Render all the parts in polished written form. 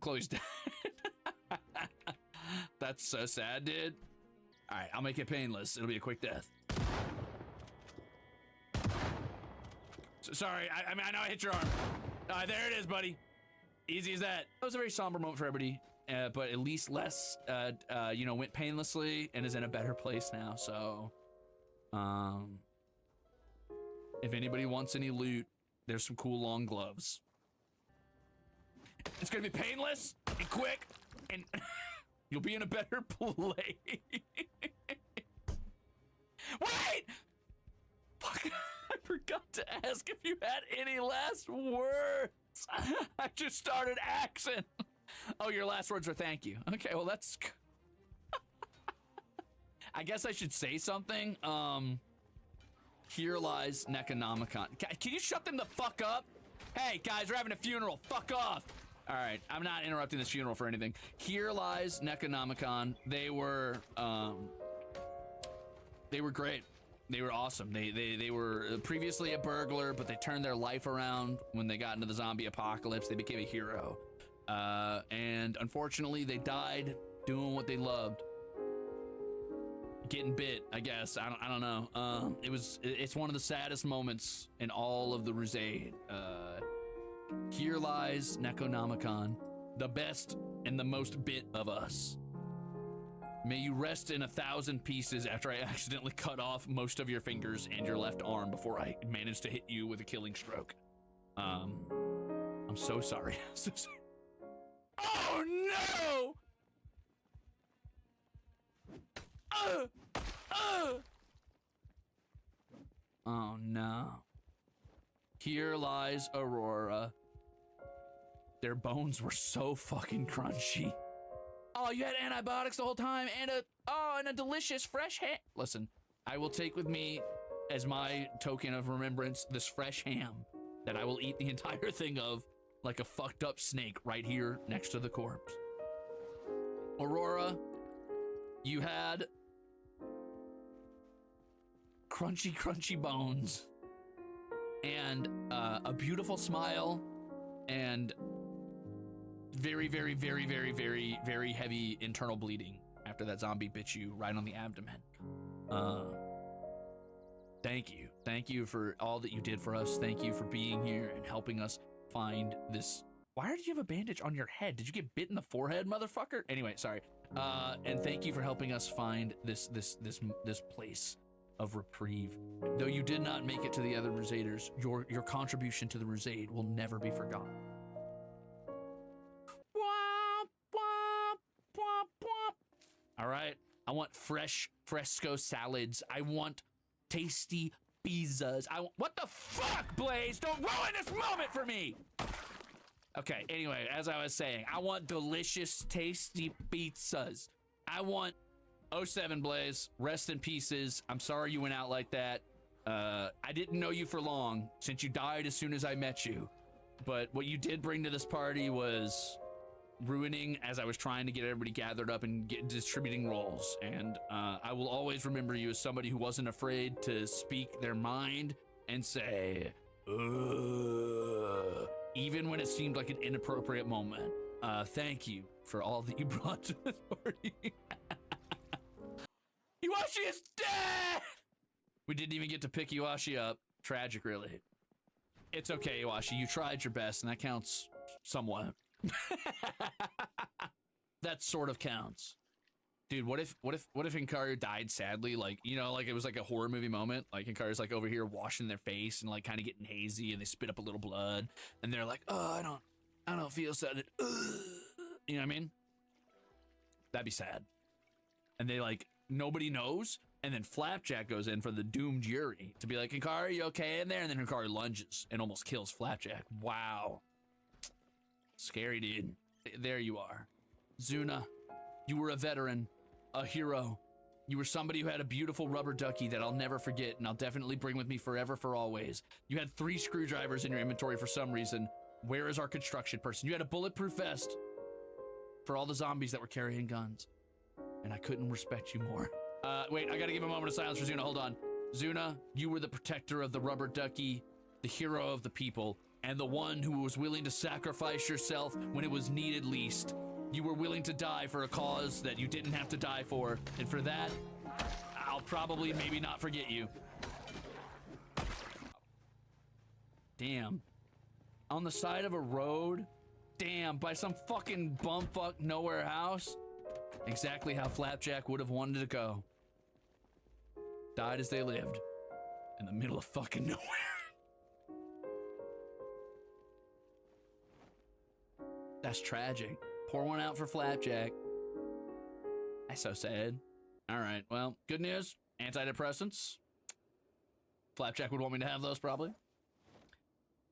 Chloe's dead. That's so sad, dude. All right, I'll make it painless. It'll be a quick death. So, sorry, I mean, I know I hit your arm. There it is, buddy. Easy as that. That was a very somber moment for everybody, but at least Les, you know, went painlessly and is in a better place now. So, if anybody wants any loot, there's some cool long gloves. It's gonna be painless and quick, and you'll be in a better place. Wait! Fuck, I forgot to ask if you had any last words. I just started axing. Oh, your last words are thank you. Okay, well, that's... I guess I should say something. Here lies Necronomicon. Can you shut them the fuck up? Hey, guys, we're having a funeral. Fuck off. All right, I'm not interrupting this funeral for anything. Here lies Necronomicon. They were great. They were awesome. They were previously a burglar, but they turned their life around when they got into the zombie apocalypse. They became a hero. And unfortunately, they died doing what they loved. Getting bit, I guess. I don't know. It's one of the saddest moments in all of the Crusade. Here lies Necronomicon, the best and the most bit of us. May you rest in 1,000 pieces after I accidentally cut off most of your fingers and your left arm before I managed to hit you with a killing stroke. I'm so sorry. So sorry. Oh no! Oh no. Here lies Aurora. Their bones were so fucking crunchy. Oh, you had antibiotics the whole time and a delicious fresh ham. Listen, I will take with me as my token of remembrance this fresh ham that I will eat the entire thing of like a fucked up snake right here next to the corpse. Aurora, you had crunchy, crunchy bones and a beautiful smile and very, very, very, very, very, very heavy internal bleeding after that zombie bit you right on the abdomen. Thank you. Thank you for all that you did for us. Thank you for being here and helping us find this. Why did you have a bandage on your head? Did you get bit in the forehead, motherfucker? Anyway, sorry. And thank you for helping us find this place of reprieve. Though you did not make it to the other Crusaders, your contribution to the Crusade will never be forgotten. All right, I want fresh fresco salads. I want tasty pizzas. What the fuck, Blaze? Don't ruin this moment for me. Okay, anyway, as I was saying, I want delicious, tasty pizzas. I want 07 Blaze, rest in pieces. I'm sorry you went out like that. I didn't know you for long since you died as soon as I met you. But what you did bring to this party was ruining as I was trying to get everybody gathered up and distributing roles. And I will always remember you as somebody who wasn't afraid to speak their mind and say, ugh, even when it seemed like an inappropriate moment. Thank you for all that you brought to this party. Iwashi is dead! We didn't even get to pick Iwashi up. Tragic, really. It's okay, Iwashi. You tried your best, and that counts somewhat. That sort of counts. Dude, what if Hikaru died sadly? Like, you know, like it was like a horror movie moment. Like Hikaru's like over here washing their face and like kind of getting hazy, and they spit up a little blood, and they're like, oh, I don't feel sad. You know what I mean? That'd be sad. And they like, nobody knows, and then Flapjack goes in for the doomed Yuri to be like, Hikaru, you okay in there? And then Hikaru lunges and almost kills Flapjack. Wow. Scary, dude. There you are. Zuna, you were a veteran, a hero. You were somebody who had a beautiful rubber ducky that I'll never forget, and I'll definitely bring with me forever for always. You had 3 screwdrivers in your inventory for some reason. Where is our construction person? You had a bulletproof vest for all the zombies that were carrying guns, and I couldn't respect you more. Wait, I gotta give a moment of silence for Zuna. Hold on. Zuna, you were the protector of the rubber ducky, the hero of the people. and the one who was willing to sacrifice yourself when it was needed least. You were willing to die for a cause that you didn't have to die for, and for that, I'll probably maybe not forget you. Damn. On the side of a road? Damn, by some fucking bumfuck nowhere house? Exactly how Flapjack would have wanted to go. Died as they lived. In the middle of fucking nowhere. That's tragic. Pour one out for Flapjack. That's so sad. Alright, well, good news. Antidepressants. Flapjack would want me to have those, probably.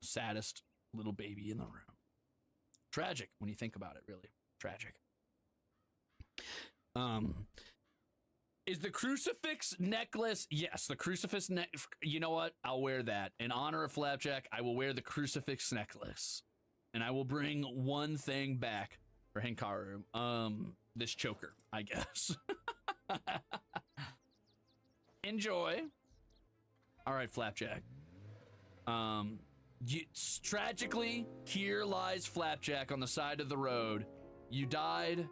Saddest little baby in the room. Tragic when you think about it, really. Tragic. Is the crucifix necklace? Yes, the crucifix you know what? I'll wear that. In honor of Flapjack, I will wear the crucifix necklace. And I will bring one thing back for Hikaru. This choker, I guess. Enjoy. All right, Flapjack. Tragically, here lies Flapjack on the side of the road. You died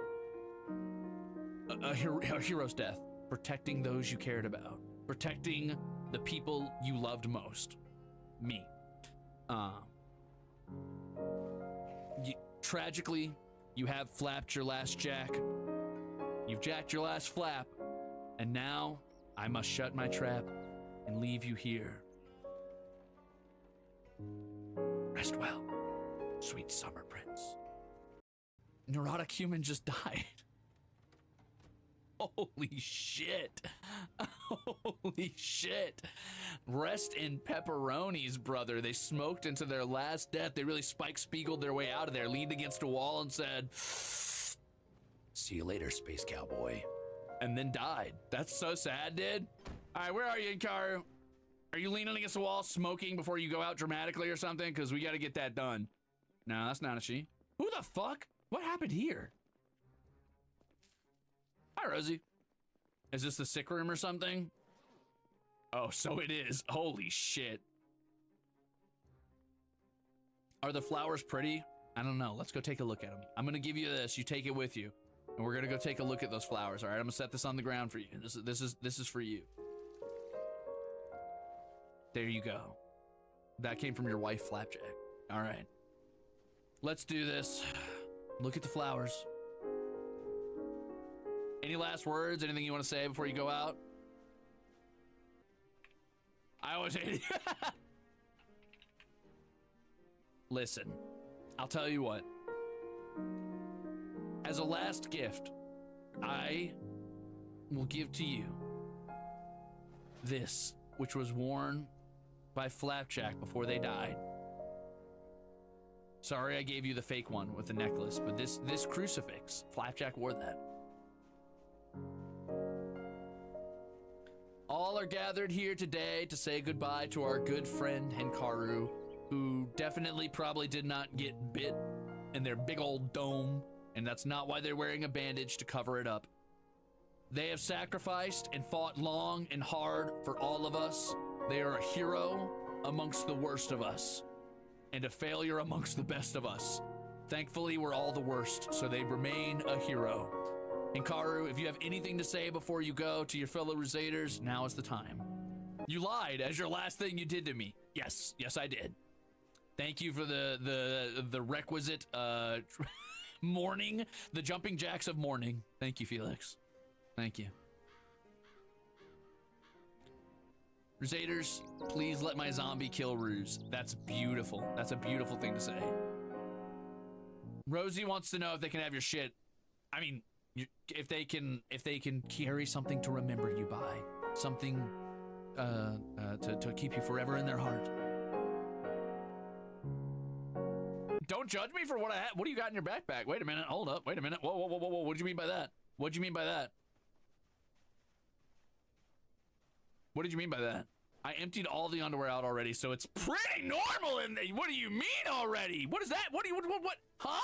a hero's death, protecting those you cared about, protecting the people you loved most. Me. Tragically, you have flapped your last jack. You've jacked your last flap, and now I must shut my trap and leave you here. Rest well, sweet summer prince. Neurotic human just died. Holy shit. Holy shit. Rest in pepperonis, brother. They smoked into their last death. They really Spike Spiegeled their way out of there, leaned against a wall and said, "See you later, space cowboy." And then died. That's so sad, dude. All right, where are you, Hikaru? Are you leaning against the wall, smoking before you go out dramatically or something? Because we got to get that done. No, that's not a she. Who the fuck? What happened here? Hi, Rosie. Is this the sick room or something? Oh, so it is. Holy shit. Are the flowers pretty? I don't know. Let's go take a look at them. I'm going to give you this. You take it with you. And we're going to go take a look at those flowers. All right, I'm going to set this on the ground for you. This is for you. There you go. That came from your wife, Flapjack. All right. Let's do this. Look at the flowers. Any last words? Anything you want to say before you go out? I always hate it. Listen, I'll tell you what. As a last gift, I will give to you this, which was worn by Flapjack before they died. Sorry I gave you the fake one with the necklace, but this crucifix, Flapjack wore that. All are gathered here today to say goodbye to our good friend Hikaru, who definitely probably did not get bit in their big old dome, and that's not why they're wearing a bandage to cover it up. They have sacrificed and fought long and hard for all of us. They are a hero amongst the worst of us, and a failure amongst the best of us. Thankfully, we're all the worst, so they remain a hero. Hikaru, if you have anything to say before you go to your fellow Rusaders, now is the time. You lied as your last thing you did to me. Yes, I did. Thank you for the requisite mourning, the jumping jacks of mourning. Thank you, Felix. Thank you. Rusaders, please let my zombie kill Ruse. That's beautiful. That's a beautiful thing to say. Rosie wants to know if they can have your shit. I mean, if they can carry something to remember you by, something to keep you forever in their heart. Don't judge me for what I have. What do you got in your backpack? Wait a minute. Hold up. Wait a minute. Whoa. What do you mean by that? What do you mean by that? What did you mean by that? I emptied all the underwear out already, so it's pretty normal in there. What do you mean already? What is that? What? Huh?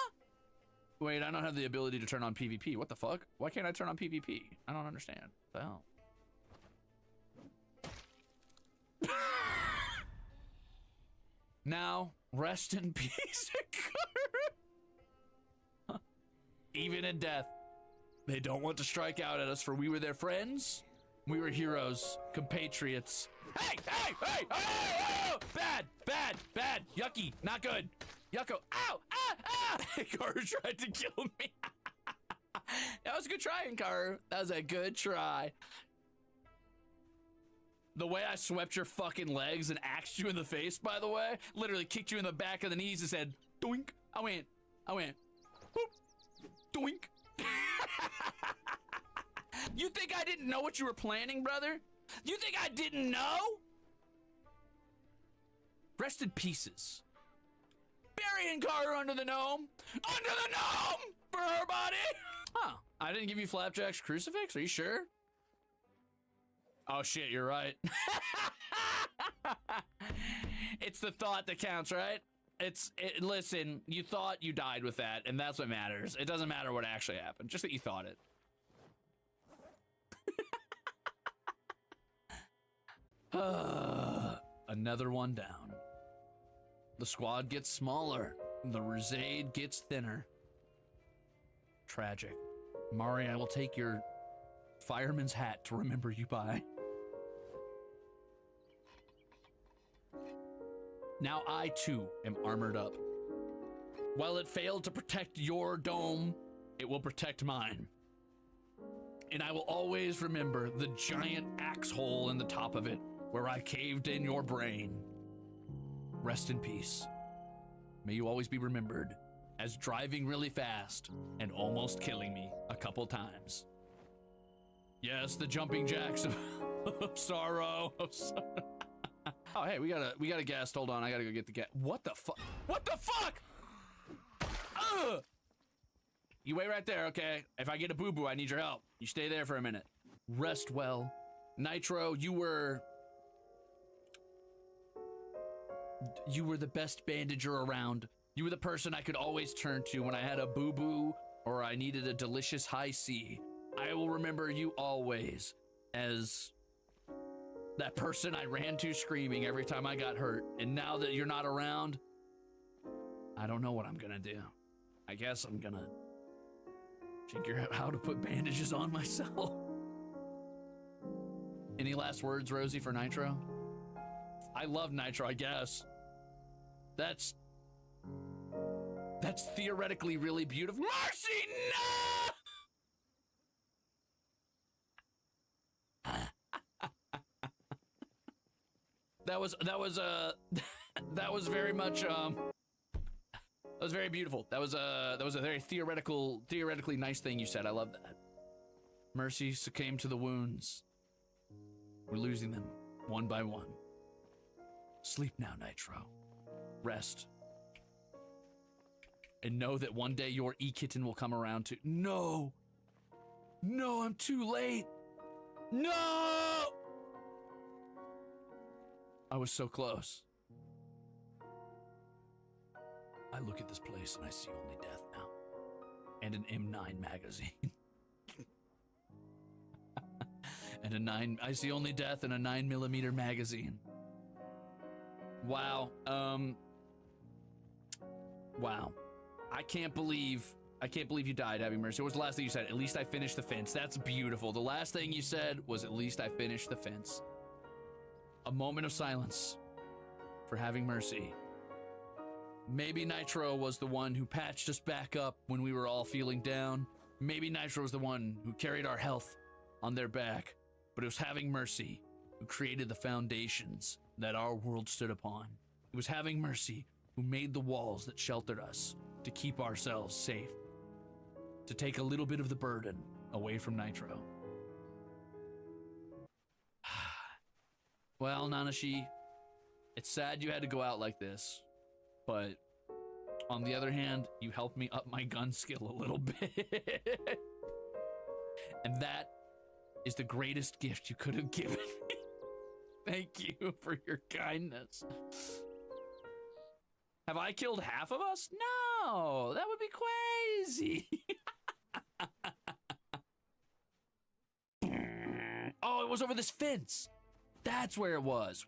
Wait, I don't have the ability to turn on PvP. What the fuck? Why can't I turn on PvP? I don't understand. What the hell? Now, rest in peace, Hikaru. Even in death, they don't want to strike out at us, for we were their friends. We were heroes, compatriots. Hey, hey, hey, oh, bad, bad, bad, yucky, not good. Yucko, ow, ah, ah. Hikaru tried to kill me. That was a good try, Hikaru. That was a good try. The way I swept your fucking legs and axed you in the face, by the way, literally kicked you in the back of the knees and said, doink. I went, boop, doink. You think I didn't know what you were planning, brother? You think I didn't know? Rest in pieces. Bury Hikaru under the gnome. Under the gnome for her body. Huh. I didn't give you Flapjack's crucifix? Are you sure? Oh shit, you're right. It's the thought that counts, right? Listen, you thought you died with that, and that's what matters. It doesn't matter what actually happened, just that you thought it. Another one down. The squad gets smaller. The Rusade gets thinner. Tragic. Mari, I will take your fireman's hat to remember you by. Now I too am armored up. While it failed to protect your dome, it will protect mine. And I will always remember the giant axe hole in the top of it where I caved in your brain. Rest in peace. May you always be remembered as driving really fast and almost killing me a couple times. Yes, the jumping jacks of sorrow. Oh, hey, we got a guest. Hold on, I gotta go get the guest. What the fuck? What the fuck? Ugh! You wait right there, okay? If I get a boo-boo, I need your help. You stay there for a minute. Rest well. Nitro, you were the best bandager around. You were the person I could always turn to when I had a boo-boo or I needed a delicious high C. I will remember you always as that person I ran to screaming every time I got hurt. And now that you're not around, I don't know what I'm gonna do. I guess I'm gonna figure out how to put bandages on myself. Any last words, Rosie, for Nitro? I love Nitro, I guess. That's theoretically really beautiful. Mercy, no! That was very much that was very beautiful. That was a very theoretically nice thing you said. I love that. Mercy succumbed to the wounds. We're losing them one by one. Sleep now, Nitro. Rest. And know that one day your E-Kitten will come around to— No! No, I'm too late! No! I was so close. I look at this place and I see only death now. And an M9 magazine. And I see only death in a 9mm magazine. Wow. Wow. I can't believe you died, Having Mercy. What was the last thing you said? At least I finished the fence. That's beautiful. The last thing you said was, at least I finished the fence. A moment of silence for Having Mercy. Maybe Nitro was the one who patched us back up when we were all feeling down. Maybe Nitro was the one who carried our health on their back. But it was Having Mercy who created the foundations that our world stood upon. It was Having Mercy who made the walls that sheltered us to keep ourselves safe. To take a little bit of the burden away from Nitro. Well, Nanashi, it's sad you had to go out like this, but on the other hand, you helped me up my gun skill a little bit. And that is the greatest gift you could have given me. Thank you for your kindness. Have I killed half of us? No, that would be crazy. Oh, it was over this fence. That's where it was.